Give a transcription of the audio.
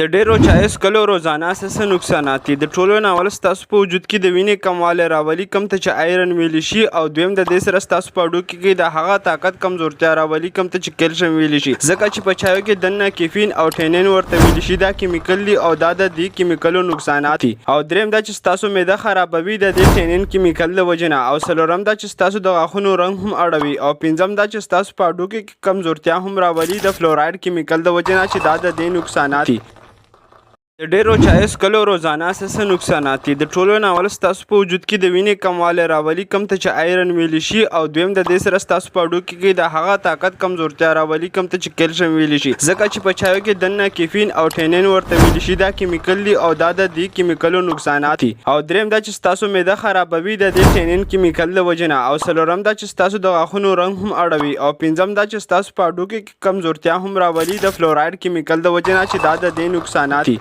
د ډیرو چای څښلو روزانه څه نقصانات دي؟ د ټولو نه اول ستاسو په وجود کې د وینې کموالی راولي، کوم ته چې آیرن ویلی شي، او دویم د دې سره ستاسو په هډوکي کې د هغه طاقت کمزورتیا راولي، کوم ته چې کیلشیم ویلی شي. ځکه چې په چایو کې دننه کیفین او ټینین ورته ویلی شي، دا کیمیکل دي او دا د دې کیمیکلو نقصانات دي. او دریم دا چې ستاسو معده خرابوي د دې ټینین کیمیکل د وجې نه. او څلورم دا چې ستاسو د غاښونو رنګ هم اړوي. او پنځم دا چې ستاسو په هډوکي کې کمزورتیا هم راولي د فلورایډ کیمیکل د وجې نه، چې دا د دې نقصانات دي. د ډیرو چای څښلو روزانه څه نقصانات دي؟ د ټولو نه اول ستاسو په وجود کې د وینې کموالی راولي، کوم ته چې آیرن ویلی شي، او دویم د دې سره ستاسو په هډوکي کې د هغه طاقت کمزورتیا راولي، کوم ته چې کیلشیم ویلی شي. ځکه چې په چایو کې دننه کیفین او ټینین ورته ویلی شي، دا کیمیکل دي او دا د دې کیمیکلو نقصانات دي. او دریم دا چې ستاسو معده خرابوي د دې ټینین کیمیکل د وجې نه. او څلورم دا چې ستاسو د غاښونو رنګ هم اړوي. او پنځم دا چې ستاسو په هډوکي کې کمزورتیا هم راولي د فلورایډ کیمیکل د وجې نه، چې دا د دې نقصانات دي.